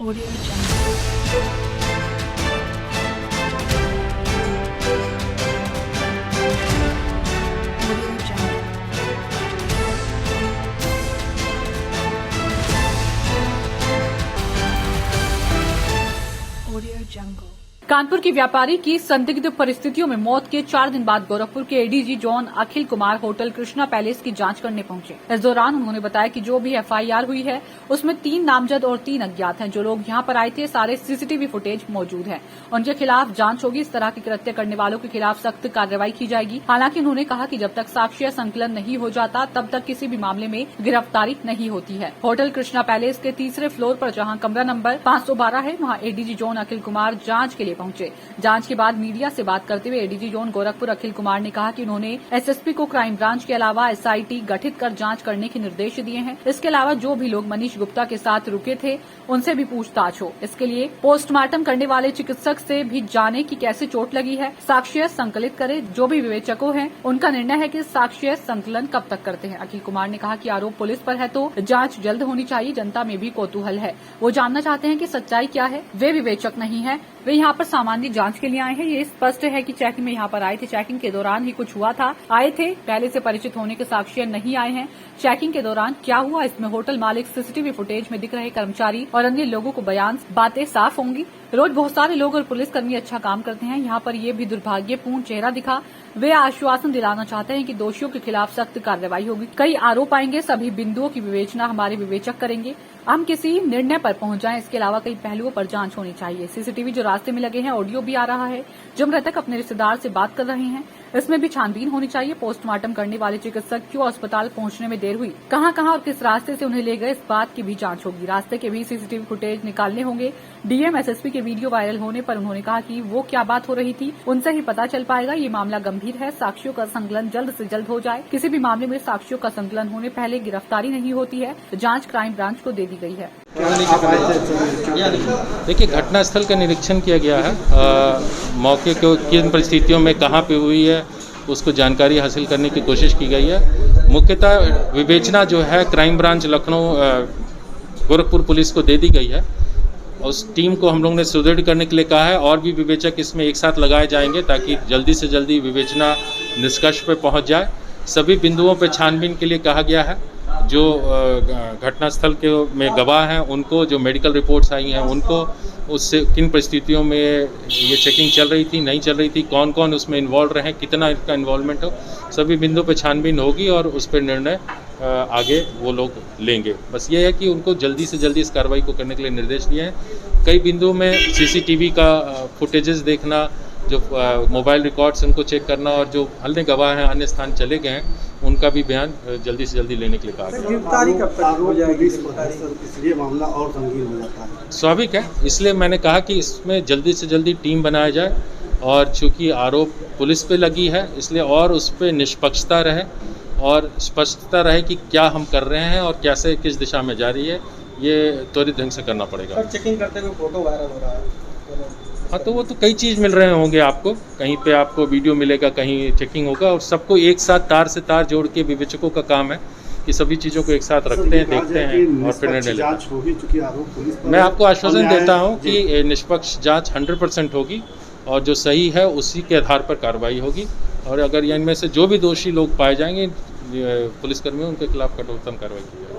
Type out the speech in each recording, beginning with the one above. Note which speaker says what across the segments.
Speaker 1: Audio Jungle. Audio Jungle. Audio Jungle.
Speaker 2: Kanpur की व्यापारी की संदिग्ध परिस्थितियों में मौत के 4 दिन बाद गोरखपुर के ADG zone Akhil Kumar hotel Krishna palace की जांच करने पहुंचे। इस दौरान उन्होंने बताया कि जो भी एफआईआर हुई है उसमें 3 नामजद और 3 अज्ञात हैं। जो लोग यहां पर आए थे सारे सीसीटीवी फुटेज मौजूद है। उनके खिलाफ जांच होगी। इस तरह के कृत्य करने वालों के खिलाफ सख्त कार्रवाई की जाएगी। हालांकि उन्होंने कहा कि जब तक साक्ष्य संकलन नहीं हो जाता तब तक किसी भी मामले में गिरफ्तारी नहीं होती है। होटल कृष्णा पैलेस के तीसरे फ्लोर पर जहां कमरा नंबर 512 है वहां एडीजी जोन अखिल कुमार जांच के लिए पहुंचे। जांच के बाद मीडिया से बात करते हुए एडीजी जोन गोरखपुर अखिल कुमार ने कहा कि उन्होंने एसएसपी को क्राइम ब्रांच के अलावा एसआईटी गठित कर जांच करने के निर्देश दिए हैं। इसके अलावा जो भी लोग मनीष गुप्ता के साथ रुके थे उनसे भी पूछताछ हो। इसके लिए पोस्टमार्टम करने वाले चिकित्सक से भी जाने की कैसे चोट लगी है, साक्ष्य संकलित करे। जो भी विवेचकों हैं उनका निर्णय है कि साक्ष्य संकलन कब तक करते हैं। अखिल कुमार ने कहा कि आरोप पुलिस पर है तो जांच जल्द होनी चाहिए। जनता में भी कौतूहल है, वो जानना चाहते हैं कि सच्चाई क्या है। वे विवेचक नहीं है, वे यहाँ पर सामान्य जांच के लिए आए हैं। ये स्पष्ट है कि चेकिंग में यहाँ पर आए थे, चेकिंग के दौरान ही कुछ हुआ था। आए थे, पहले से परिचित होने के साक्ष्य नहीं आए हैं। चेकिंग के दौरान क्या हुआ इसमें होटल मालिक, सीसीटीवी फुटेज में दिख रहे कर्मचारी और अन्य लोगों को बयान, बातें साफ होंगी। रोज बहुत सारे लोग और पुलिसकर्मी अच्छा काम करते हैं। यहाँ पर ये भी दुर्भाग्यपूर्ण चेहरा दिखा। वे आश्वासन दिलाना चाहते हैं कि दोषियों के खिलाफ सख्त कार्रवाई होगी। कई आरोप आएंगे, सभी बिंदुओं की विवेचना हमारे विवेचक करेंगे। हम किसी निर्णय पर पहुंच जाएं। इसके अलावा कई पहलुओं पर जांच होनी चाहिए। सीसीटीवी जो रास्ते में लगे हैं, ऑडियो भी आ रहा है जो मृतक अपने रिश्तेदार से बात कर रहे हैं, इसमें भी छानबीन होनी चाहिए। पोस्टमार्टम करने वाले चिकित्सक क्यों अस्पताल पहुंचने में देर हुई, कहां और किस रास्ते से उन्हें ले गए, इस बात की भी जांच होगी। रास्ते के भी सीसीटीवी फुटेज निकालने होंगे। डीएम एसएसपी के वीडियो वायरल होने पर उन्होंने कहा कि वो क्या बात हो रही थी उनसे ही पता चल पाएगा। ये मामला गंभीर है, साक्ष्यों का संकलन जल्द से जल्द हो जाए। किसी भी मामले में साक्ष्यों का संकलन होने पहले गिरफ्तारी नहीं होती है। जांच क्राइम ब्रांच को दे दी गई है।
Speaker 3: देखिए, घटनास्थल का निरीक्षण किया गया है। मौके को किन परिस्थितियों में कहाँ पे हुई है उसको जानकारी हासिल करने की कोशिश की गई है। मुख्यतः विवेचना जो है crime branch Lucknow Gorakhpur police को दे दी गई है। उस टीम को हम लोग ने सुदृढ़ करने के लिए कहा है और भी विवेचक इसमें एक साथ लगाए जाएंगे ताकि जल्दी से जल्दी विवेचना निष्कर्ष पर पहुंच जाए। सभी बिंदुओं पर छानबीन के लिए कहा गया है। जो घटनास्थल के में गवाह हैं उनको, जो मेडिकल रिपोर्ट्स आई हैं उनको, उससे किन परिस्थितियों में ये चेकिंग चल रही थी, नहीं चल रही थी, कौन कौन उसमें इन्वॉल्व रहे, कितना इसका इन्वॉल्वमेंट हो, सभी बिंदुओं पर छानबीन होगी और उस पर निर्णय आगे वो लोग लेंगे। बस ये है कि उनको जल्दी से जल्दी इस कार्रवाई को करने के लिए निर्देश दिए हैं। कई बिंदुओं में सीसीटीवी का फुटेजेस देखना, जो मोबाइल रिकॉर्ड्स उनको चेक करना और जो अन्य गवाह हैं अन्य स्थान चले गए हैं उनका भी बयान जल्दी से जल्दी लेने के लिए कहा गया।
Speaker 4: गिरफ्तारी कब तक हो जाएगी? इसलिए मामला और गंभीर हो जाता है।
Speaker 3: स्वाभाविक है, इसलिए मैंने कहा कि इसमें जल्दी से जल्दी टीम बनाया जाए और चूंकि आरोप पुलिस पे लगी है इसलिए और उस पर निष्पक्षता रहे और स्पष्टता रहे कि क्या हम कर रहे हैं और कैसे किस दिशा में जा रही है, ये त्वरित ढंग से करना पड़ेगा।
Speaker 4: चेकिंग करते हुए फोटो वायरल हो रहा है।
Speaker 3: हाँ, तो वो तो कई चीज़ मिल रहे होंगे आपको, कहीं पे आपको वीडियो मिलेगा, कहीं चेकिंग होगा और सबको एक साथ तार से तार जोड़ के विवेचकों का काम है कि सभी चीज़ों को एक साथ रखते हैं, देखते हैं और फिर निर्णय लेते हैं। मैं आपको आश्वासन देता हूँ कि निष्पक्ष जांच 100% होगी और जो सही है उसी के आधार पर कार्रवाई होगी और अगर इनमें से जो भी दोषी लोग पाए जाएंगे पुलिसकर्मियों, उनके खिलाफ कठोरतम कार्रवाई की जाएगी।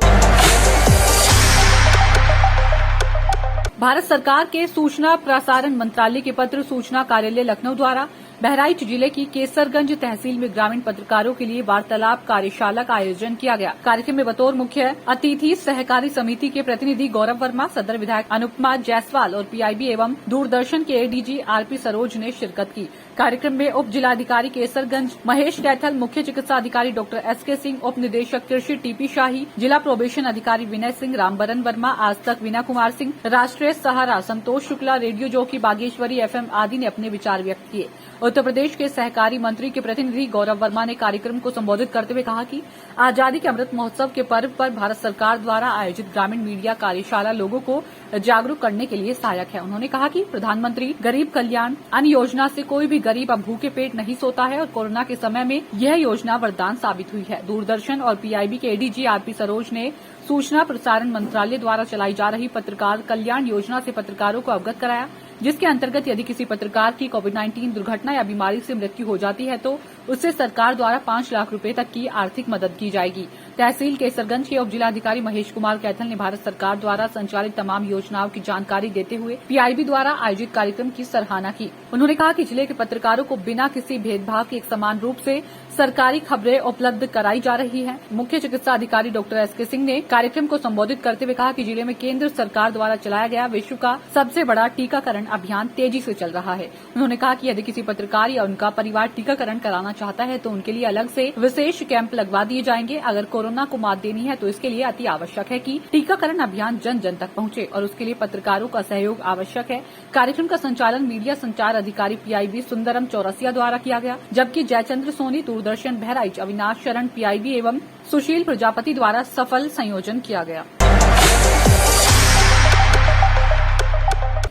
Speaker 2: भारत सरकार के सूचना प्रसारण मंत्रालय के पत्र सूचना कार्यालय लखनऊ द्वारा बहराइच जिले की केसरगंज तहसील में ग्रामीण पत्रकारों के लिए वार्तालाप कार्यशाला का आयोजन किया गया। कार्यक्रम में बतौर मुख्य अतिथि सहकारी समिति के प्रतिनिधि गौरव वर्मा, सदर विधायक अनुपमा जायसवाल और पीआईबी एवं दूरदर्शन के एडीजी आरपी सरोज ने शिरकत की। कार्यक्रम में उप जिलाधिकारी केसरगंज महेश कैथल, मुख्य चिकित्सा अधिकारी डॉक्टर एसके सिंह, उप निदेशक कृषि टीपी शाही, जिला प्रोबेशन अधिकारी विनय सिंह, रामबरन वर्मा, आज तक Veena Kumar Singh, Rashtriya Sahara Santosh Shukla, radio jockey Bageshwari FM आदि ने अपने विचार व्यक्त किए। उत्तर प्रदेश के सहकारी मंत्री के प्रतिनिधि गौरव वर्मा ने कार्यक्रम को संबोधित करते हुए कहा कि आजादी के अमृत महोत्सव के पर्व पर भारत सरकार द्वारा आयोजित ग्रामीण मीडिया कार्यशाला लोगों को जागरूक करने के लिए सहायक है। उन्होंने कहा कि प्रधानमंत्री गरीब कल्याण अन्न योजना से कोई भी गरीब अब भूखे पेट नहीं सोता है और कोरोना के समय में यह योजना वरदान साबित हुई है। दूरदर्शन और पीआईबी के एडीजी आरपी सरोज ने सूचना प्रसारण मंत्रालय द्वारा चलाई जा रही पत्रकार कल्याण योजना से पत्रकारों को अवगत कराया, जिसके अंतर्गत यदि किसी पत्रकार की कोविड-19 दुर्घटना या बीमारी से मृत्यु हो जाती है तो उससे सरकार द्वारा 5 लाख रुपए तक की आर्थिक मदद की जाएगी। तहसील केसरगंज के उप जिलाधिकारी महेश कुमार कैथल ने भारत सरकार द्वारा संचालित तमाम योजनाओं की जानकारी देते हुए पीआईबी द्वारा आयोजित कार्यक्रम की सराहना की। उन्होंने कहा कि जिले के पत्रकारों को बिना किसी भेदभाव के एक समान रूप से सरकारी खबरें उपलब्ध कराई जा रही है। मुख्य चिकित्सा अधिकारी डॉक्टर एसके सिंह ने कार्यक्रम को संबोधित करते हुए कहा कि जिले में केंद्र सरकार द्वारा चलाया गया विश्व का सबसे बड़ा टीकाकरण अभियान तेजी से चल रहा है। उन्होंने कहा कि यदि किसी पत्रकार या उनका परिवार टीकाकरण कराना चाहता है तो उनके लिए अलग से विशेष कैंप लगवा दिए जाएंगे। अगर कोरोना को मात देनी है तो इसके लिए अति आवश्यक है कि टीकाकरण अभियान जन जन तक पहुंचे और उसके लिए पत्रकारों का सहयोग आवश्यक है। कार्यक्रम का संचालन मीडिया संचार अधिकारी पीआईबी सुंदरम चौरसिया द्वारा किया गया, जबकि जयचंद्र सोनी दूरदर्शन बहराइच, अविनाश शरण पीआईबी एवं सुशील प्रजापति द्वारा सफल संयोजन किया गया।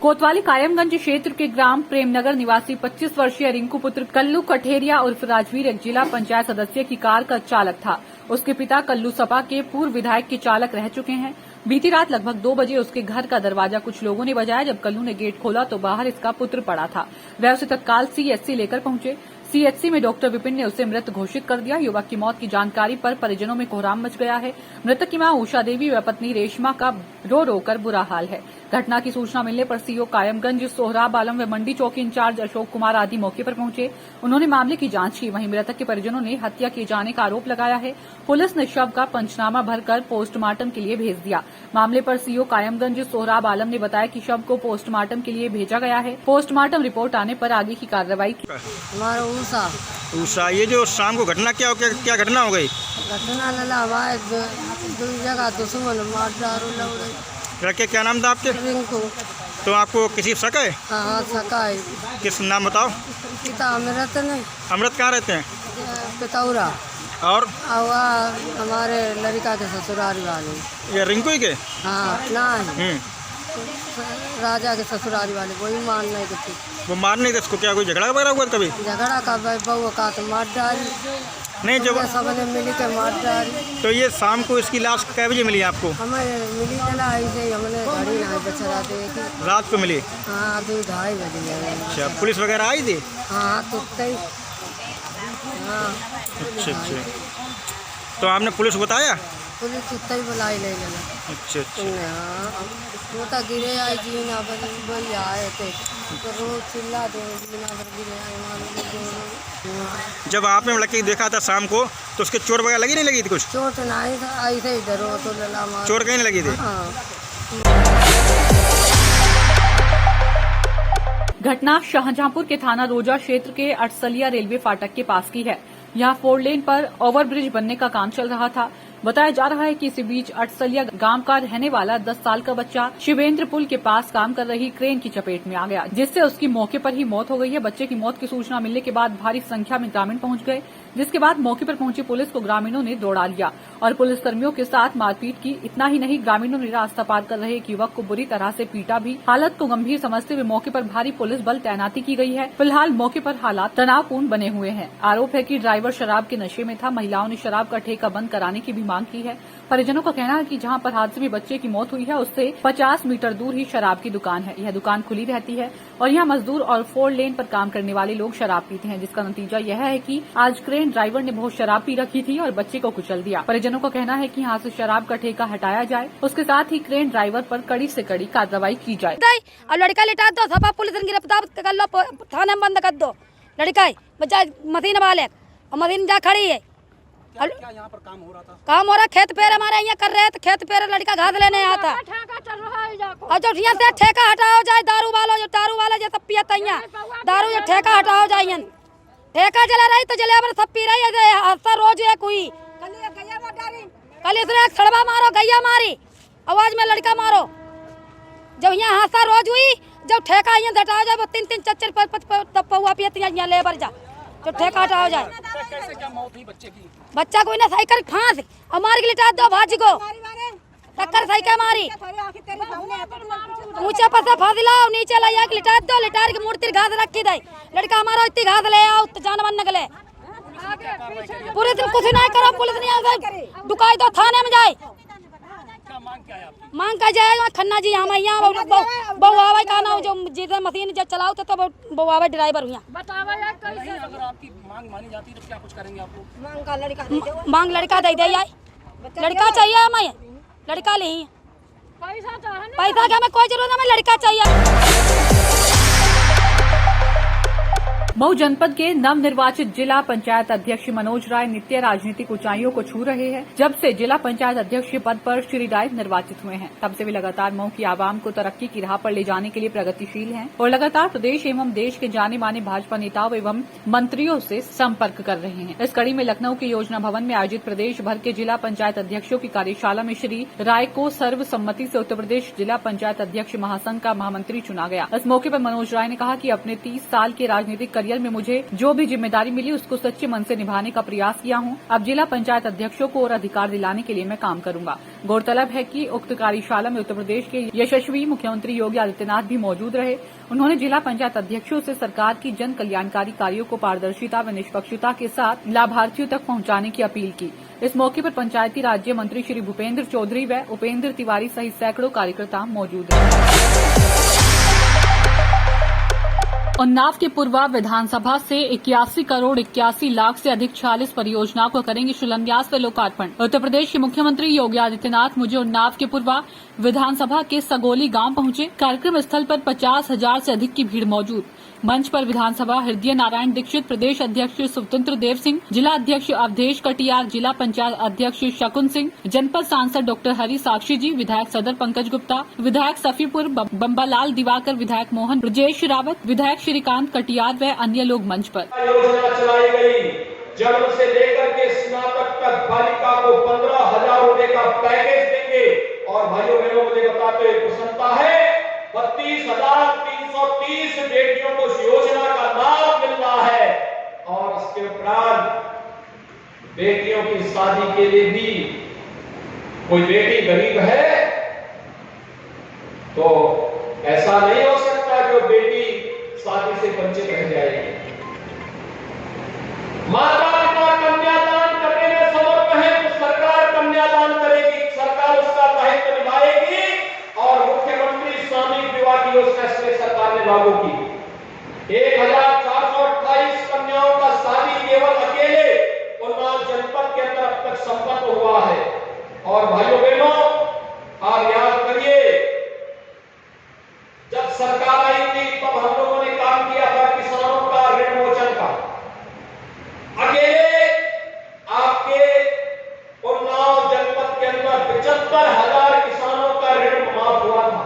Speaker 2: कोतवाली कायमगंज क्षेत्र के ग्राम प्रेमनगर निवासी 25 वर्षीय रिंकू पुत्र कल्लू कठेरिया उर्फ राजवीर एक जिला पंचायत सदस्य की कार का चालक था। उसके पिता कल्लू सपा के पूर्व विधायक के चालक रह चुके हैं। बीती रात लगभग 2 बजे उसके घर का दरवाजा कुछ लोगों ने बजाया। जब कल्लू ने गेट खोला तो बाहर इसका पुत्र पड़ा था। वह उसे तत्काल सीएचसी लेकर पहुंचे। सीएचसी में डॉक्टर विपिन ने उसे मृत घोषित कर दिया। युवक की मौत की जानकारी पर परिजनों में कोहराम मच गया है। मृतक की मां उषा देवी व पत्नी रेशमा का रो रो कर बुरा हाल है। घटना की सूचना मिलने पर सीओ कायमगंज सोहराब आलम व मंडी चौकी इंचार्ज अशोक कुमार आदि मौके पर पहुंचे। उन्होंने मामले की जांच की। वहीं मृतक के परिजनों ने हत्या किए जाने का आरोप लगाया है। पुलिस ने शव का पंचनामा भरकर पोस्टमार्टम के लिए भेज दिया। मामले पर सीओ कायमगंज सोहराब आलम ने बताया कि शव को पोस्टमार्टम के लिए भेजा गया है। पोस्टमार्टम रिपोर्ट आने पर आगे की कार्रवाई की।
Speaker 5: हमारा
Speaker 6: उषा, ये जो शाम को घटना क्या घटना हो गई?
Speaker 5: घटना लला हमारे दो जगह दुश्मन मार डारो लग
Speaker 6: लड़के क्या नाम था आपके?
Speaker 5: रिंकू।
Speaker 6: तो आपको किसी शक है?
Speaker 5: हाँ सका है।
Speaker 6: किस नाम बताओ?
Speaker 5: पिता अमृत नहीं,
Speaker 6: अमृत कहाँ रहते हैं?
Speaker 5: पितौरा
Speaker 6: और
Speaker 5: हमारे लड़का के ससुराल वाले।
Speaker 6: ये रिंकू ही के?
Speaker 5: हाँ नहीं, राजा के ससुराल वाले वही मान नहीं देती।
Speaker 6: वो मार नहीं थे इसको? क्या कोई झगड़ा वगैरह हुआ कभी?
Speaker 5: झगड़ा का बहू का तो मार डाली।
Speaker 6: नहीं, जब
Speaker 5: सबने मिली के मार डाली।
Speaker 6: तो ये शाम को इसकी लाश कै बजे मिली आपको?
Speaker 5: हमें मिली चला ऐसे हमने घड़ी नहीं बचा देखी।
Speaker 6: रात को मिली?
Speaker 5: हाँ 2-2:30 बजे।
Speaker 6: अच्छा, पुलिस वगैरह आई थी?
Speaker 5: हाँ तो हाँ।
Speaker 6: अच्छा। तो आपने पुलिस को बताया?
Speaker 5: पुलिस उत्तर ही बुलाई ले लेना।
Speaker 6: अच्छा।
Speaker 5: वो तो गिरे आए जी ना वही आए थे तो रोज चिल्ला दे बिना गिरे आए।
Speaker 6: जब आपने लड़के देखा था शाम को तो उसके चोट वगैरह लगी नहीं लगी थी? कुछ
Speaker 5: चोट नहीं था, आई थे इधर वो तो लला मार।
Speaker 6: चोट कहीं नहीं लगी थी?
Speaker 5: हाँ।
Speaker 2: घटना शाहजहांपुर के थाना रोजा क्षेत्र के अटसलिया रेलवे फाटक के पास की है। यहां 4 लेन पर ओवरब्रिज बनने का काम चल रहा था। बताया जा रहा है कि इसी बीच अटसलिया गांव का रहने वाला 10 साल का बच्चा शिवेंद्र पुल के पास काम कर रही क्रेन की चपेट में आ गया, जिससे उसकी मौके पर ही मौत हो गई है। बच्चे की मौत की सूचना मिलने के बाद भारी संख्या में ग्रामीण पहुंच गए, जिसके बाद मौके पर पहुंची पुलिस को ग्रामीणों ने दौड़ा लिया और पुलिसकर्मियों के साथ मारपीट की। इतना ही नहीं, ग्रामीणों ने रास्ता पार कर रहे एक युवक को बुरी तरह से पीटा भी। हालत को गंभीर समझते हुए मौके पर भारी पुलिस बल तैनाती की गई है। फिलहाल मौके पर हालात तनावपूर्ण बने हुए हैं। आरोप है कि ड्राइवर शराब के नशे में था। महिलाओं ने शराब का ठेका बंद कराने की भी मांग की है। परिजनों का कहना है कि जहां पर हादसे में बच्चे की मौत हुई है उससे 50 मीटर दूर ही शराब की दुकान है। यह दुकान खुली रहती है और यहां मजदूर और 4 लेन पर काम करने वाले लोग शराब पीते हैं, जिसका नतीजा यह है कि आज क्रेन ड्राइवर ने बहुत शराब पी रखी थी और बच्चे को कुचल दिया। परिजनों का कहना है कि यहाँ से शराब का ठेका हटाया जाए, उसके साथ ही क्रेन ड्राइवर पर कड़ी से कड़ी कार्रवाई की जाए।
Speaker 7: और लड़का लिटा दो, सब पुलिस गिरफ्तार कर लो, थाने में बंद कर दो। लड़का बच्चा मशीन वाले और मशीन जा खड़ी है। क्या यहाँ पर काम हो रहा था? खेत पेड़ हमारे यहाँ कर रहे थे। खेत पेड़ लड़का घास लेने आता और जो यहाँ से ठेका हटाओ जाए, दारू वाला जो सब पियत दारू जो ठेका हटाओ जाए। ठेका जला रही तो जले सब पी रही है। हादसा रोज है कोई। कल इसने एक सड़वा मारो, गैया मारी, आवाज में लड़का मारो। जब यहाँ हादसा रोज हुई, जब ठेका यहाँ हटाओ जाए, 3-3 4-4 पौआ पियत यहाँ लेबर जा, जो ठेका हटाओ जाए।
Speaker 8: कैसे क्या मौत हुई बच्चे की?
Speaker 7: बच्चा कोई ना साइकिल फांस और मार के लिटा दो भाजी को, टक्कर साइकिल मारी, ऊंचे पर से फांस लाओ, नीचे ला के लिटा दो। लिटार की मूर्ति घास रखी दे। लड़का हमारा इतनी घास ले आओ तो जान बन निकले। पूरे दिन कुछ नहीं करो, पुलिस नहीं आ गई, दुकाई दो थाने में जाए।
Speaker 8: मांग क्या है आपकी?
Speaker 7: मांग का जाए खन्ना जी हम यहाँ बहुआवा का नाम जो जिधर मशीन जब चलाओ तो बहुआवा ड्राइवर हुआ।
Speaker 8: नहीं, अगर आपकी मांग मानी जाती है तो क्या कुछ करेंगे आपको?
Speaker 7: मांग लड़का दे दे लड़का चाहिए हमें, लड़का नहीं पैसा का हमें कोई जरूरत नहीं, हमें लड़का चाहिए।
Speaker 2: मऊ जनपद के नवनिर्वाचित जिला पंचायत अध्यक्ष मनोज राय नित्य राजनीतिक ऊंचाइयों को छू रहे हैं। जब से जिला पंचायत अध्यक्ष के पद पर श्री राय निर्वाचित हुए हैं, तब से वे लगातार मऊ की आवाम को तरक्की की राह पर ले जाने के लिए प्रगतिशील हैं और लगातार प्रदेश एवं देश के जाने माने भाजपा नेताओं एवं मंत्रियों से संपर्क कर रहे हैं। इस कड़ी में लखनऊ के योजना भवन में आयोजित प्रदेश भर के जिला पंचायत अध्यक्षों की कार्यशाला में श्री राय को सर्वसम्मति से उत्तर प्रदेश जिला पंचायत अध्यक्ष महासंघ का महामंत्री चुना गया। इस मौके पर मनोज राय ने कहा कि अपने 30 साल के राजनीतिक करियर में मुझे जो भी जिम्मेदारी मिली उसको सच्चे मन से निभाने का प्रयास किया हूं। अब जिला पंचायत अध्यक्षों को और अधिकार दिलाने के लिए मैं काम करूंगा। गौरतलब है कि उक्त कार्यशाला में उत्तर प्रदेश के यशस्वी मुख्यमंत्री योगी आदित्यनाथ भी मौजूद रहे। उन्होंने जिला पंचायत अध्यक्षों से सरकार की जन कल्याणकारी कार्यों को पारदर्शिता व निष्पक्षता के साथ लाभार्थियों तक पहुंचाने की अपील की। इस मौके पर पंचायती राज्य मंत्री श्री भूपेंद्र चौधरी व उपेंद्र तिवारी सहित सैकड़ों कार्यकर्ता मौजूद रहे। उन्नाव के पूर्वा विधानसभा से 81 करोड़ 81 लाख से अधिक 46 परियोजनाओं को करेंगे शिलान्यास व लोकार्पण। उत्तर प्रदेश के मुख्यमंत्री योगी आदित्यनाथ मुझे उन्नाव के पूर्वा विधानसभा के सगोली गांव पहुंचे। कार्यक्रम स्थल पर 50,000 से अधिक की भीड़ मौजूद। मंच पर विधानसभा हृदय नारायण दीक्षित, प्रदेश अध्यक्ष स्वतंत्र देव सिंह, जिला अध्यक्ष अवधेश कटियार, जिला पंचायत अध्यक्ष शकुन सिंह, जनपद सांसद डॉक्टर हरि साक्षी जी, विधायक सदर पंकज गुप्ता, विधायक सफीपुर बम्बालाल दिवाकर, विधायक मोहन ब्रजेश रावत, विधायक श्रीकांत कटियार व अन्य लोग मंच पर।
Speaker 9: योजना चलाई गई, जन्म से लेकर के स्नातक तक बालिका को 15,000 रुपए का पैकेज देंगे। और भाइयों बहनों, मुझे बताते हुए प्रसन्नता है, 32,330 बेटियों को इस योजना का लाभ मिल रहा है। और इसके उपरांत बेटियों की शादी के लिए भी, कोई बेटी गरीब है तो ऐसा नहीं हो सकता कि वो बेटी शादी से वंचित रह जाएगी। माता पिता कन्यादान करने में समर्थ है तो सरकार कन्यादान करेगी, सरकार उसका दायित्व निभाएगी। और मुख्यमंत्री स्वामी विवाह की योजना इसमें सरकार ने लागू की। 1,428 कन्याओं का शादी केवल अकेले उन्नाव जनपद के अंदर अब तक संपन्न हुआ है। और भाइयों बहनों, आप याद करिए, जब सरकार आई थी तब हम लोगों ने काम किया था किसानों का ऋण मोचन का। अकेले आपके उन्नाव जनपद के अंदर 75,000 किसानों का ऋण माफ हुआ था।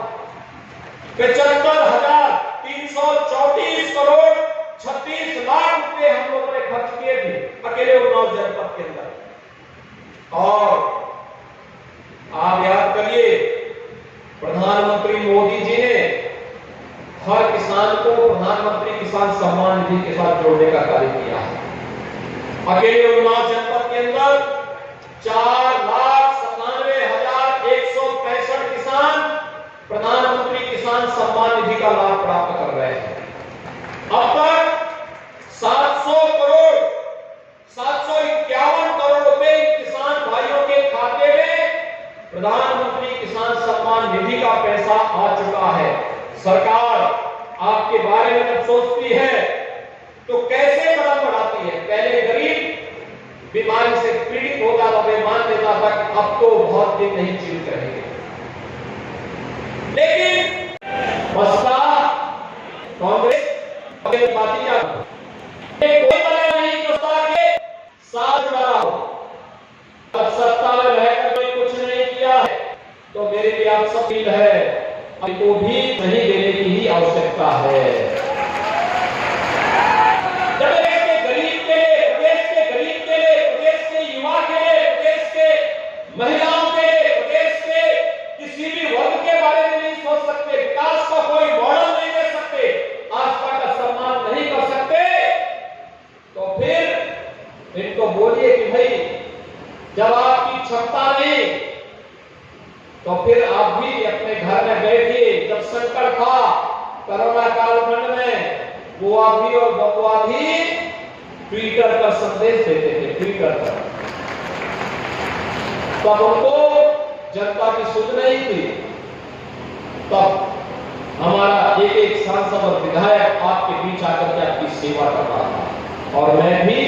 Speaker 9: 75,334 करोड़ 36 लाख रुपए हम लोगों ने खर्च किए थे अकेले उन्नाव जनपद के अंदर। और आप याद करिए, प्रधानमंत्री मोदी जी ने हर किसान को प्रधानमंत्री किसान सम्मान निधि के साथ जोड़ने का कार्य किया है। अकेले उन्नाव जनपद के अंदर 4,97,165 किसान प्रधानमंत्री किसान सम्मान निधि का लाभ प्राप्त कर रहे हैं। अब तक 751 करोड़ रुपए किसान भाइयों के खाते में प्रधानमंत्री किसान सम्मान निधि का पैसा आ चुका है। सरकार आपके बारे में जब सोचती है तो कैसे कदम बढ़ाती है। पहले गरीब बीमारी से पीड़ित होता था, वे मान लेता था कि अब तो बहुत दिन नहीं जीवित रहेंगे, लेकिन बसपा कांग्रेस पार्टी का कोई बने नहीं दोस्ता के साथ जुड़ा हो। अब सत्ता में रहकर कोई कुछ नहीं किया है तो मेरे लिए आप सब अपील है, को भी नहीं देने की ही आवश्यकता है। प्रदेश के गरीब के लिए, प्रदेश के गरीब के लिए, प्रदेश के युवा के लिए, प्रदेश के महिलाओं के लिए, प्रदेश के किसी भी वर्ग के बारे में नहीं सोच सकते, विकास का कोई मॉडल नहीं दे सकते, आस्था का सम्मान नहीं कर सकते, तो फिर इनको बोलिए कि भाई जब आपकी क्षमता नहीं तो फिर आप भी अपने घर में बैठिए। जब संकट था कोरोना कालखंड में, बुआ भी और बबुआ भी ट्विटर पर संदेश देते थे, ट्विटर पर। तब उनको जनता की सुध नहीं थी, तब हमारा एक एक सांसद और विधायक आपके बीच आकर के आपकी सेवा कर रहा था, और मैं भी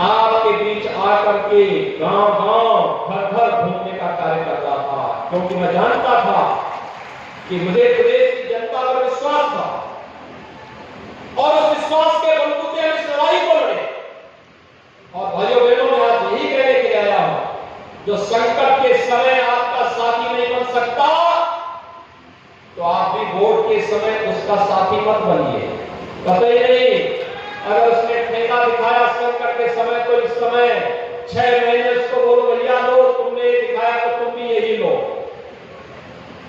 Speaker 9: आपके बीच आकर के गांव-गांव, घर-घर घूमने का कार्य कर रहा था, क्योंकि मैं जानता था कि मुझे प्रदेश की जनता पर विश्वास था, और उस विश्वास के बलबूते हम इस लड़ाई को लड़े। और भाइयों बहनों, मैं आज यही कहने के लिए आया हूं, जो संकट के समय आपका साथी नहीं बन सकता, तो आप भी वोट के समय उसका साथी मत बनिए। कतई नहीं, अगर उसने ठेका दिखाया संकट के समय, तो इस समय 6 महीने उसको बोलो भैया लो, तुमने ये दिखाया तो तुम भी यही लो।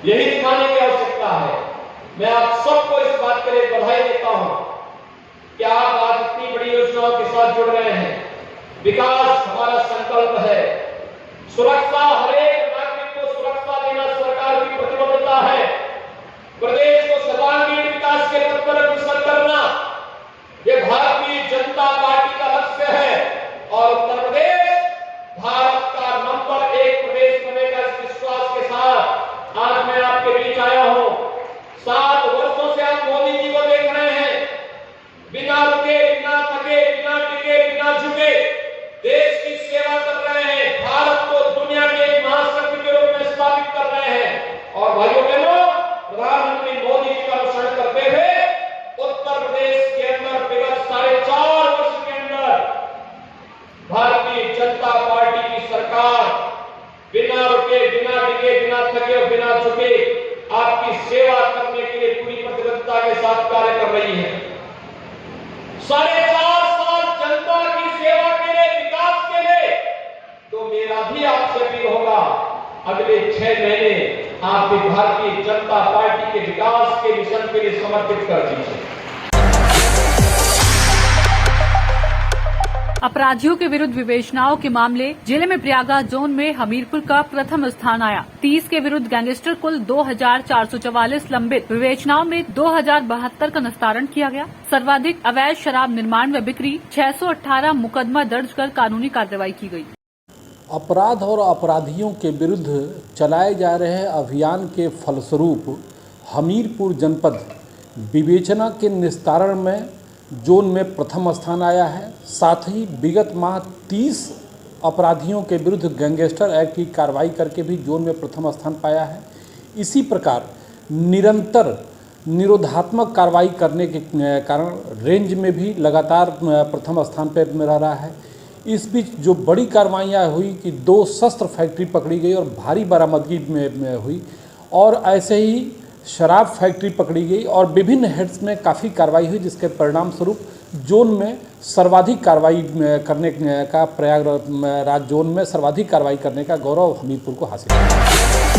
Speaker 9: यही दिखाने की आवश्यकता है। मैं आप सबको इस बात के लिए बधाई देता हूं कि आप आज इतनी बड़ी योजनाओं के साथ जुड़ रहे हैं। विकास हमारा संकल्प है, सुरक्षा, हर एक नागरिक को सुरक्षा देना सरकार की प्रतिबद्धता है। प्रदेश को सर्वांगीण विकास के पथ पर अग्रसर करना, ये भारतीय जनता पार्टी का लक्ष्य है, और उत्तर प्रदेश भारत का नंबर 1 प्रदेश बनेगा। इस विश्वास के साथ आज मैं आपके बीच आया हूं। 7 वर्षों से आप मोदी जी को देख रहे हैं, बिना रुके, बिना थके, बिना टिके, बिना झुके देश की सेवा कर रहे हैं, भारत को दुनिया के एक महाशक्ति के रूप में स्थापित कर रहे हैं। और भाइयों बहनों, प्रधानमंत्री मोदी जी का अनुसरण करते हुए उत्तर प्रदेश के अंदर विगत 4.5 वर्ष के अंदर भारतीय जनता पार्टी की सरकार बिना रुके, बिना टिके, बिना थके और बिना झुके आपकी सेवा करने के लिए पूरी प्रतिबद्धता के साथ कार्य कर रही है। 4.5 साल जनता की सेवा के लिए, विकास के लिए, तो मेरा भी आपसे अपील होगा, अगले 6 महीने आप भी भारतीय जनता पार्टी के विकास के मिशन के लिए समर्पित कर दीजिए।
Speaker 2: अपराधियों के विरुद्ध विवेचनाओं के मामले जिले में प्रयागराज जोन में हमीरपुर का प्रथम स्थान आया। 30 के विरुद्ध गैंगस्टर कुल 2444 लंबित, विवेचनाओं में 2072 का निस्तारण किया गया। सर्वाधिक अवैध शराब निर्माण व बिक्री 618 मुकदमा दर्ज कर कानूनी कार्रवाई की गई।
Speaker 10: अपराध और अपराधियों के विरुद्ध चलाए जा रहे अभियान के फलस्वरूप हमीरपुर जनपद विवेचना के निस्तारण में जोन में प्रथम स्थान आया है। साथ ही विगत माह 30 अपराधियों के विरुद्ध गैंगस्टर एक्ट की कार्रवाई करके भी जोन में प्रथम स्थान पाया है। इसी प्रकार निरंतर निरोधात्मक कार्रवाई करने के कारण रेंज में भी लगातार प्रथम स्थान पर रह रहा है। इस बीच जो बड़ी कार्रवाइयाँ हुई कि 2 शस्त्र फैक्ट्री पकड़ी गई और भारी बरामदगी में हुई, और ऐसे ही शराब फैक्ट्री पकड़ी गई और विभिन्न हेड्स में काफ़ी कार्रवाई हुई, जिसके परिणाम स्वरूप जोन में सर्वाधिक कार्रवाई करने का, प्रयागराज जोन में सर्वाधिक कार्रवाई करने का गौरव हमीरपुर को हासिल है।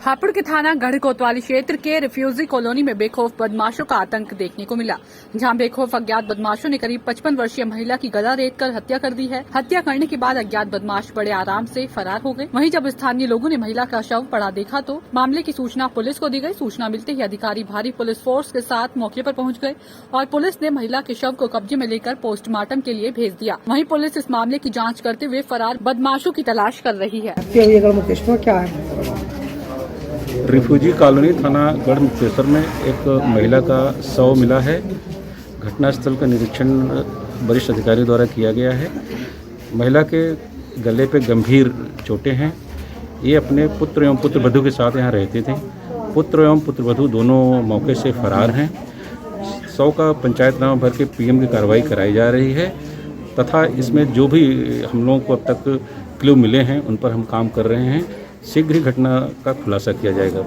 Speaker 2: हापुड़ के थाना गढ़ कोतवाली क्षेत्र के रिफ्यूजी कॉलोनी में बेखौफ बदमाशों का आतंक देखने को मिला, जहां बेखौफ अज्ञात बदमाशों ने करीब 55 वर्षीय महिला की गला रेत कर हत्या कर दी है। हत्या करने के बाद अज्ञात बदमाश बड़े आराम से फरार हो गए। वहीं जब स्थानीय लोगों ने महिला का शव पड़ा देखा तो मामले की सूचना पुलिस को दी गई। सूचना मिलते ही अधिकारी भारी पुलिस फोर्स के साथ मौके पर पहुंच गए और पुलिस ने महिला के शव को कब्जे में लेकर पोस्टमार्टम के लिए भेज दिया। वहीं पुलिस इस मामले की जाँच करते हुए फरार बदमाशों की तलाश कर रही है।
Speaker 8: क्या है?
Speaker 11: रिफ्यूजी कॉलोनी थाना गढ़ मुक्तेश्वर में एक महिला का शव मिला है। घटनास्थल का निरीक्षण वरिष्ठ अधिकारियों द्वारा किया गया है। महिला के गले पे गंभीर चोटें हैं। ये अपने पुत्र एवं पुत्रवधू के साथ यहाँ रहते थे। पुत्र एवं पुत्रवधू दोनों मौके से फरार हैं। शव का पंचायतनामा भर के पीएम की कार्रवाई कराई जा रही है तथा इसमें जो भी हम लोगों को अब तक क्लू मिले हैं उन पर हम काम कर रहे हैं। शीघ्र ही घटना का खुलासा किया जाएगा।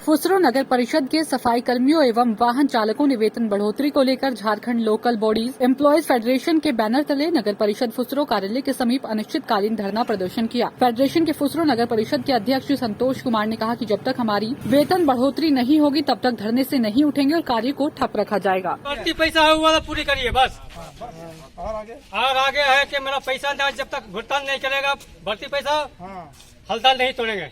Speaker 2: फुसरो नगर परिषद के सफाई कर्मियों एवं वाहन चालकों ने वेतन बढ़ोतरी को लेकर Jharkhand local bodies employees federation के बैनर तले नगर परिषद फुसरो कार्यालय के समीप अनिश्चितकालीन धरना प्रदर्शन किया। फेडरेशन के फुसरो नगर परिषद के अध्यक्ष संतोष कुमार ने कहा कि जब तक हमारी वेतन बढ़ोतरी नहीं होगी तब तक धरने से नहीं उठेंगे और कार्य को ठप रखा जाएगा।
Speaker 8: बढ़ती पैसा हुआ पूरी करिए बस। और आगे है कि मेरा पैसा जब तक भुगतान नहीं करेगा बढ़ती पैसा हलताल नहीं तोड़ेंगे।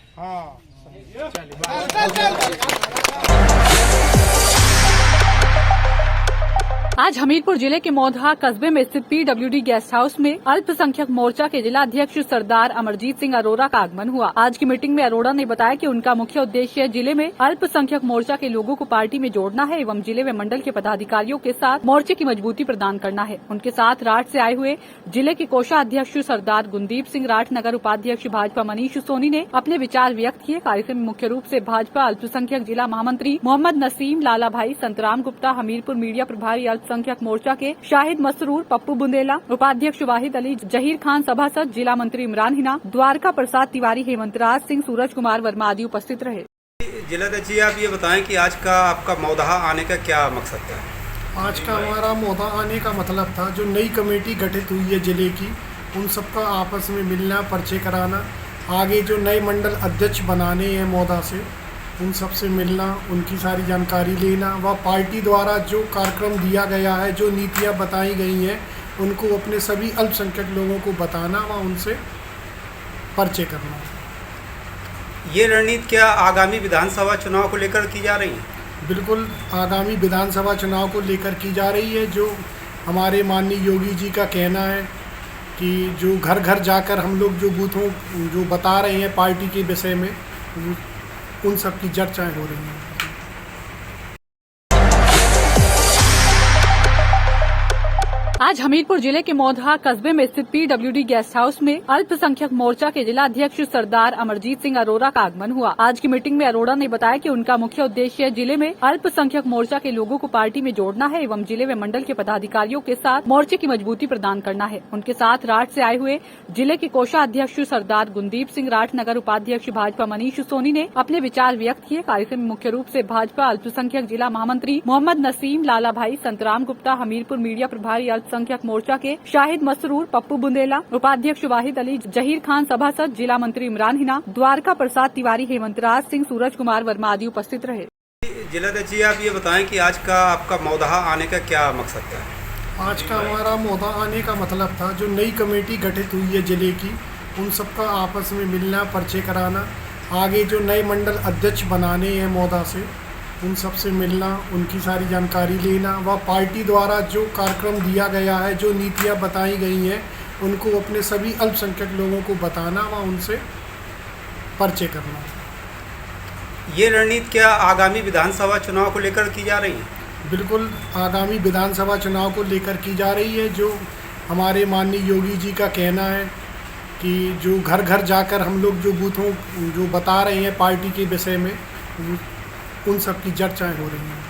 Speaker 2: आज हमीरपुर जिले के मौधा कस्बे में स्थित पीडब्ल्यूडी गेस्ट हाउस में अल्पसंख्यक मोर्चा के जिला अध्यक्ष सरदार अमरजीत सिंह अरोड़ा का आगमन हुआ। आज की मीटिंग में अरोड़ा ने बताया कि उनका मुख्य उद्देश्य जिले में अल्पसंख्यक मोर्चा के लोगों को पार्टी में जोड़ना है एवं जिले व मंडल के पदाधिकारियों के साथ मोर्चे की मजबूती प्रदान करना है। उनके साथ राठ से आए हुए जिले के कोषाध्यक्ष सरदार गुनदीप सिंह, राठ नगर उपाध्यक्ष भाजपा मनीष सोनी ने अपने विचार व्यक्त किए। कार्यक्रम में मुख्य रूप से भाजपा अल्पसंख्यक जिला महामंत्री मोहम्मद नसीम, लाला भाई, संतराम गुप्ता, हमीरपुर मीडिया प्रभारी अल्पसंख्यक मोर्चा के शाहिद मसरूर, पप्पू बुंदेला, उपाध्यक्ष वाहिद अली, जहीर खान सभासद, जिला मंत्री इमरान हिना, द्वारका प्रसाद तिवारी, हेमंत राज सिंह, सूरज कुमार वर्मा आदि उपस्थित रहे।
Speaker 4: जिलाध्यक्ष जी, आप ये बताएं कि आज का आपका मौदहा आने का क्या मकसद था?
Speaker 12: आज का हमारा मौदा आने का मतलब था, जो नई कमेटी गठित हुई है जिले की, उन सबका आपस में मिलना, पर्चे कराना, आगे जो नए मंडल अध्यक्ष बनाने हैं मौदा से, उन सब से मिलना, उनकी सारी जानकारी लेना व पार्टी द्वारा जो कार्यक्रम दिया गया है, जो नीतियां बताई गई हैं, उनको अपने सभी अल्पसंख्यक लोगों को बताना व उनसे पर्चे करना।
Speaker 4: ये रणनीति क्या आगामी विधानसभा चुनाव को लेकर की जा रही है?
Speaker 12: बिल्कुल आगामी विधानसभा चुनाव को लेकर की जा रही है। जो हमारे माननीय योगी जी का कहना है कि जो घर घर जाकर हम लोग जो बूथों जो बता रहे हैं पार्टी के विषय में, उन सब की चर्चाएं हो रही हैं।
Speaker 2: आज हमीरपुर जिले के मौधा कस्बे में स्थित पीडब्ल्यूडी गेस्ट हाउस में अल्पसंख्यक मोर्चा के जिला अध्यक्ष सरदार अमरजीत सिंह अरोड़ा का आगमन हुआ। आज की मीटिंग में अरोड़ा ने बताया कि उनका मुख्य उद्देश्य जिले में अल्पसंख्यक मोर्चा के लोगों को पार्टी में जोड़ना है एवं जिले व मंडल के पदाधिकारियों के साथ मोर्चे की मजबूती प्रदान करना है। उनके साथ राठ से आए हुए जिले के कोषाध्यक्ष सरदार गुनदीप सिंह, राठ नगर उपाध्यक्ष भाजपा मनीष सोनी ने अपने विचार व्यक्त किए। कार्यक्रम में मुख्य रूप से भाजपा अल्पसंख्यक जिला महामंत्री मोहम्मद नसीम, लाला भाई, संतराम गुप्ता, हमीरपुर मीडिया प्रभारी अल्पसंख्यक मोर्चा के शाहिद मसरूर, पप्पू बुंदेला, उपाध्यक्ष वाहिद अली, जहीर खान सभासद, जिला मंत्री इमरान हिना, द्वारका प्रसाद तिवारी, हेमंत राज सिंह, सूरज कुमार वर्मा आदि उपस्थित रहे।
Speaker 4: जिलाध्यक्ष जी, आप ये बताएं कि आज का आपका मौदहा आने का क्या मकसद था?
Speaker 12: आज का हमारा मौदा आने का मतलब था, जो नई कमेटी गठित हुई है जिले की, उन सबका आपस में मिलना, पर्चे कराना, आगे जो नए मंडल अध्यक्ष बनाने हैं मौदा से, उन सब से मिलना, उनकी सारी जानकारी लेना व पार्टी द्वारा जो कार्यक्रम दिया गया है, जो नीतियां बताई गई हैं, उनको अपने सभी अल्पसंख्यक लोगों को बताना व उनसे पर्चे करना।
Speaker 4: ये रणनीति क्या आगामी विधानसभा चुनाव को लेकर की जा रही है?
Speaker 12: बिल्कुल आगामी विधानसभा चुनाव को लेकर की जा रही है। जो हमारे माननीय योगी जी का कहना है कि जो घर घर जाकर हम लोग जो बूथों जो बता रहे हैं पार्टी के विषय में, उन सब की चर्चाएं हो रही हैं।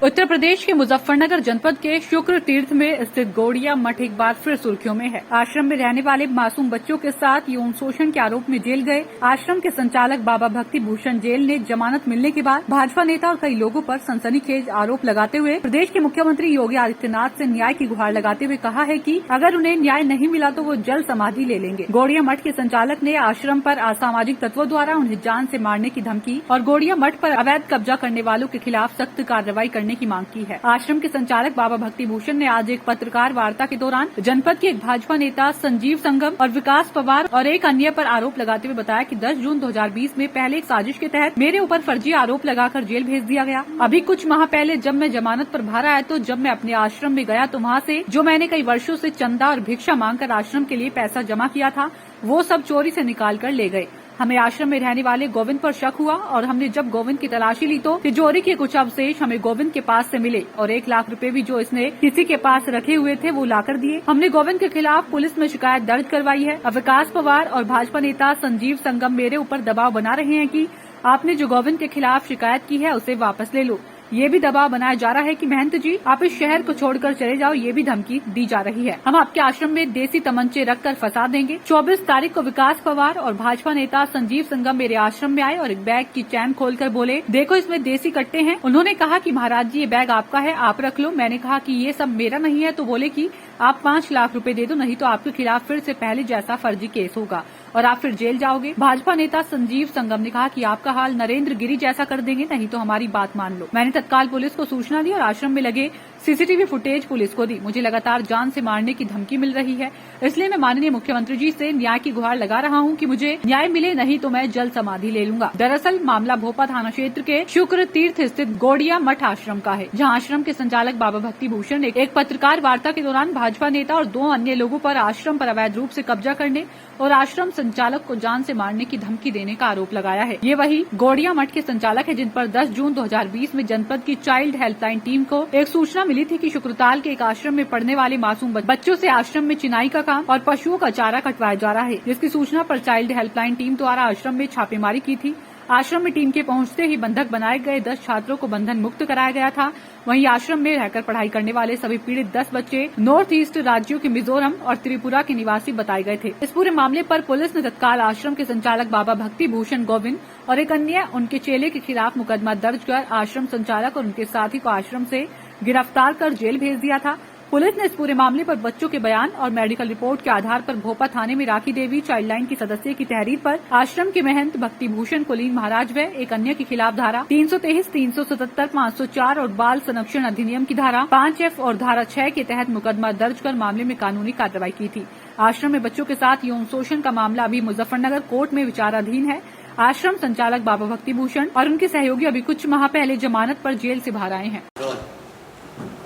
Speaker 2: उत्तर प्रदेश के मुजफ्फरनगर जनपद के शुक्र तीर्थ में स्थित गौड़िया मठ एक बार फिर सुर्खियों में है। आश्रम में रहने वाले मासूम बच्चों के साथ यौन शोषण के आरोप में जेल गए आश्रम के संचालक बाबा भक्ति भूषण जेल ने जमानत मिलने के बाद भाजपा नेता और कई लोगों पर सनसनीखेज आरोप लगाते हुए प्रदेश के मुख्यमंत्री योगी आदित्यनाथ से न्याय की गुहार लगाते हुए कहा है कि अगर उन्हें न्याय नहीं मिला तो वो जल समाधि ले लेंगे। गौड़िया मठ के संचालक ने आश्रम पर असामाजिक तत्वों द्वारा उन्हें जान से मारने की धमकी और गौड़िया मठ पर अवैध कब्जा करने वालों के खिलाफ सख्त कार्रवाई करने की मांग की है। आश्रम के संचालक बाबा भक्ति भूषण ने आज एक पत्रकार वार्ता के दौरान जनपद के एक भाजपा नेता संजीव संगम और विकास पवार और एक अन्य पर आरोप लगाते हुए बताया कि 10 जून 2020 में पहले एक साजिश के तहत मेरे ऊपर फर्जी आरोप लगाकर जेल भेज दिया गया। अभी कुछ माह पहले जब मैं जमानत पर बाहर आया तो जब मैं अपने आश्रम में गया तो वहाँ से जो मैंने कई वर्षों से चंदा और भिक्षा मांगकर आश्रम के लिए पैसा जमा किया था, वो सब चोरी से निकाल कर ले गए। हमें आश्रम में रहने वाले गोविंद पर शक हुआ और हमने जब गोविंद की तलाशी ली तो तिजोरी के कुछ अवशेष हमें गोविंद के पास से मिले और 1 लाख रुपए भी जो इसने किसी के पास रखे हुए थे वो लाकर दिए। हमने गोविंद के खिलाफ पुलिस में शिकायत दर्ज करवाई है। विकास पवार और भाजपा नेता संजीव संगम मेरे ऊपर दबाव बना रहे हैं कि आपने जो गोविंद के खिलाफ शिकायत की है उसे वापस ले लो। ये भी दबाव बनाया जा रहा है कि महंत जी आप इस शहर को छोड़कर चले जाओ, ये भी धमकी दी जा रही है। हम आपके आश्रम में देसी तमंचे रखकर फंसा देंगे। 24 तारीख को विकास पवार और भाजपा नेता संजीव संगम मेरे आश्रम में आए और एक बैग की चैन खोलकर बोले, देखो इसमें देसी कट्टे हैं। उन्होंने कहा कि महाराज जी ये बैग आपका है, आप रख लो। मैंने कहा कि ये सब मेरा नहीं है तो बोले कि आप 5 लाख रुपए दे दो, नहीं तो आपके खिलाफ फिर से पहले जैसा फर्जी केस होगा और आप फिर जेल जाओगे। भाजपा नेता संजीव संगम ने कहा कि आपका हाल नरेंद्र गिरी जैसा कर देंगे, नहीं तो हमारी बात मान लो। मैंने तत्काल पुलिस को सूचना दी और आश्रम में लगे सीसीटीवी फुटेज पुलिस को दी। मुझे लगातार जान से मारने की धमकी मिल रही है, इसलिए मैं माननीय मुख्यमंत्री जी से न्याय की गुहार लगा रहा हूं कि मुझे न्याय मिले, नहीं तो मैं जल समाधि ले लूंगा। दरअसल मामला भोपा थाना क्षेत्र के शुक्र तीर्थ स्थित गौड़िया मठ आश्रम का है, जहां आश्रम के संचालक बाबा भक्ति भूषण ने एक पत्रकार वार्ता के दौरान भाजपा नेता और 2 अन्य लोगों पर आश्रम पर अवैध रूप से कब्जा करने और आश्रम संचालक को जान से मारने की धमकी देने का आरोप लगाया है। ये वही गौड़िया मठ के संचालक है जिन पर 10 जून 2020 में जनपद की चाइल्ड हेल्पलाइन टीम को एक सूचना मिली थी कि शुक्रताल के एक आश्रम में पढ़ने वाले मासूम बच्चों से आश्रम में चिनाई का काम और पशुओं का चारा कटवाया जा रहा है, जिसकी सूचना पर चाइल्ड हेल्पलाइन टीम द्वारा आश्रम में छापेमारी की थी। आश्रम में टीम के पहुंचते ही बंधक बनाए गए 10 छात्रों को बंधन मुक्त कराया गया था। वहीं आश्रम में रहकर पढ़ाई करने वाले सभी पीड़ित 10 बच्चे नॉर्थ ईस्ट राज्यों के मिजोरम और त्रिपुरा के निवासी बताए गए थे। इस पूरे मामले पर पुलिस ने तत्काल आश्रम के संचालक बाबा भक्ति भूषण गोविंद और एक अन्य उनके चेले के खिलाफ मुकदमा दर्ज कर आश्रम संचालक और उनके साथी को आश्रम से गिरफ्तार कर जेल भेज दिया था। पुलिस ने इस पूरे मामले पर बच्चों के बयान और मेडिकल रिपोर्ट के आधार पर भोपा थाने में राखी देवी चाइल्ड लाइन की सदस्य की तहरीर पर आश्रम के महंत भक्ति भूषण कुलीन महाराज व एक अन्य के खिलाफ धारा 323, 377, 504 और बाल संरक्षण अधिनियम की धारा 5F और धारा 6 के तहत मुकदमा दर्ज कर मामले में कानूनी कार्रवाई की थी। आश्रम में बच्चों के साथ यौन शोषण का मामला अभी मुजफ्फरनगर कोर्ट में विचाराधीन है। आश्रम संचालक बाबा भक्ति भूषण और उनके सहयोगी अभी कुछ माह पहले जमानत पर जेल से बाहर आए हैं।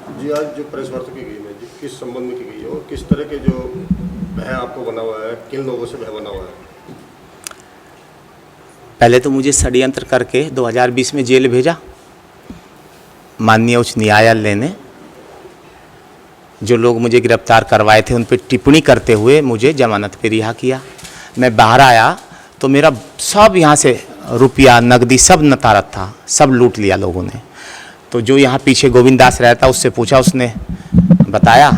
Speaker 13: जी, आज जो प्रेस वार्ता की गई है जी, किस संबंध में की गई है और किस तरह के जो भय आपको बना हुआ है, किन लोगों से भय बना हुआ है?
Speaker 14: पहले तो मुझे षड्यंत्र करके 2020 में जेल भेजा माननीय उच्च न्यायालय ने। जो लोग मुझे गिरफ्तार करवाए थे उन पर टिप्पणी करते हुए मुझे जमानत पे रिहा किया। मैं बाहर आया तो मेरा सब यहाँ से रुपया नकदी सब नतारत था, सब लूट लिया लोगों ने। तो जो यहाँ पीछे गोविंद दास रहता उससे पूछा, उसने बताया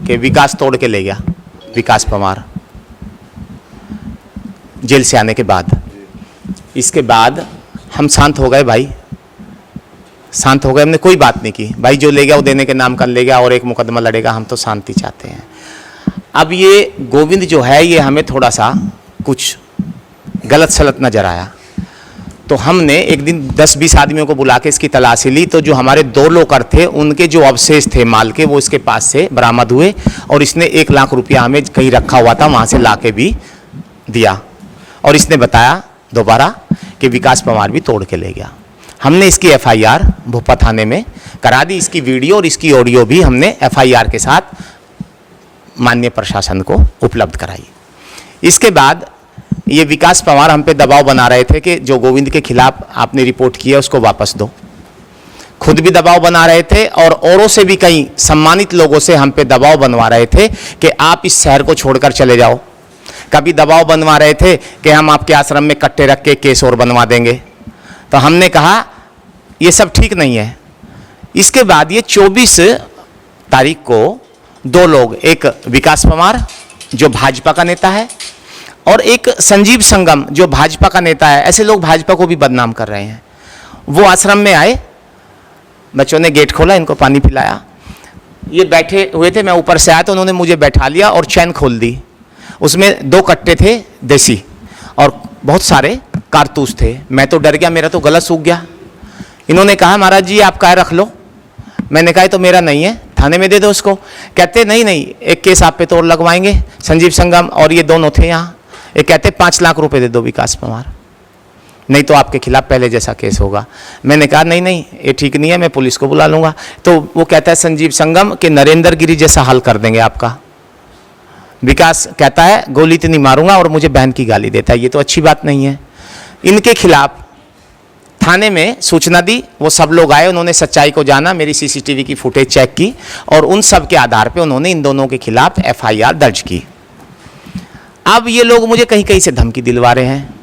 Speaker 14: कि विकास तोड़ के ले गया, विकास पवार जेल से आने के बाद। इसके बाद हम शांत हो गए भाई, शांत हो गए, हमने कोई बात नहीं की। भाई जो ले गया वो देने के नाम कर ले गया और एक मुकदमा लड़ेगा, हम तो शांति चाहते हैं। अब ये गोविंद जो है ये हमें थोड़ा सा कुछ गलत सलत नजर आया, तो हमने एक दिन 10-20 आदमियों को बुला के इसकी तलाशी ली। तो जो हमारे 2 लोकर थे उनके जो अवशेष थे माल के वो इसके पास से बरामद हुए और इसने 1 लाख रुपया हमें कहीं रखा हुआ था वहाँ से ला के भी दिया। और इसने बताया दोबारा कि विकास पवार भी तोड़ के ले गया। हमने इसकी FIR भोपा थाने में करा दी। इसकी वीडियो और इसकी ऑडियो भी हमने FIR के साथ माननीय प्रशासन को उपलब्ध कराई। इसके बाद ये विकास पवार हम पे दबाव बना रहे थे कि जो गोविंद के खिलाफ आपने रिपोर्ट की है उसको वापस दो। खुद भी दबाव बना रहे थे और औरों से भी कई सम्मानित लोगों से हम पे दबाव बनवा रहे थे कि आप इस शहर को छोड़कर चले जाओ। कभी दबाव बनवा रहे थे कि हम आपके आश्रम में कट्टे रख के केस और बनवा देंगे। तो हमने कहा ये सब ठीक नहीं है। इसके बाद ये 24 तारीख को 2 लोग, एक विकास पवार जो भाजपा का नेता है और एक संजीव संगम जो भाजपा का नेता है, ऐसे लोग भाजपा को भी बदनाम कर रहे हैं। वो आश्रम में आए, बच्चों ने गेट खोला, इनको पानी पिलाया, ये बैठे हुए थे, मैं ऊपर से आया तो उन्होंने मुझे बैठा लिया और चैन खोल दी। उसमें 2 कट्टे थे देसी और बहुत सारे कारतूस थे। मैं तो डर गया, मेरा तो गला सूख गया। इन्होंने कहा महाराज जी आप क्या रख लो। मैंने कहा तो मेरा नहीं है, थाने में दे दो उसको। कहते नहीं नहीं, एक केस आप पे तो और लगवाएंगे। संजीव संगम और ये दोनों थे यहाँ। ये कहते 5 लाख रुपए दे दो विकास पवार, नहीं तो आपके खिलाफ पहले जैसा केस होगा। मैंने कहा नहीं नहीं ये ठीक नहीं है, मैं पुलिस को बुला लूँगा। तो वो कहता है संजीव संगम कि नरेंद्र गिरी जैसा हाल कर देंगे आपका। विकास कहता है गोली तो नहीं मारूंगा और मुझे बहन की गाली देता है। ये तो अच्छी बात नहीं है। इनके खिलाफ थाने में सूचना दी, वो सब लोग आए, उन्होंने सच्चाई को जाना, मेरी CCTV की फुटेज चेक की और उन सब के आधार पे उन्होंने इन दोनों के खिलाफ FIR दर्ज की। अब ये लोग मुझे कहीं कहीं से धमकी दिलवा रहे हैं,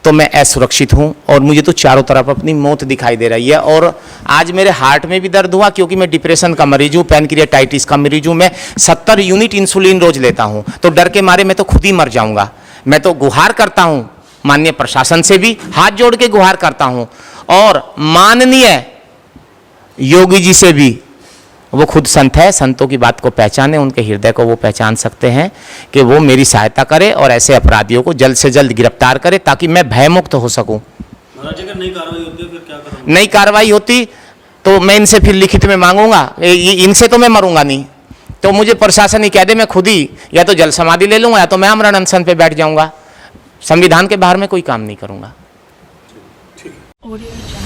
Speaker 14: तो मैं असुरक्षित हूँ और मुझे तो चारों तरफ अपनी मौत दिखाई दे रही है। और आज मेरे हार्ट में भी दर्द हुआ क्योंकि मैं डिप्रेशन का मरीज हूँ, पैनक्रियाटाइटिस का मरीज हूँ। मैं 70 यूनिट इंसुलिन रोज लेता हूँ, तो डर के मारे मैं तो खुद ही मर जाऊँगा। मैं तो गुहार करता हूँ माननीय प्रशासन से भी, हाथ जोड़ के गुहार करता हूँ और माननीय योगी जी से भी। वो खुद संत है, संतों की बात को पहचाने, उनके हृदय को वो पहचान सकते हैं कि वो मेरी सहायता करे और ऐसे अपराधियों को जल्द से जल्द गिरफ्तार करे ताकि मैं भयमुक्त हो सकूं।
Speaker 6: महाराज अगर नई कार्रवाई होती है फिर क्या करोगे?
Speaker 14: नई कार्रवाई होती तो मैं इनसे फिर लिखित में मांगूंगा, इनसे तो मैं मरूंगा नहीं, तो मुझे प्रशासन ही कह दे, मैं खुद ही या तो जल समाधि ले लूंगा या तो मैं आमरण अनशन पे बैठ जाऊंगा। संविधान के बाहर में कोई काम नहीं करूंगा।
Speaker 1: Audio Jungle.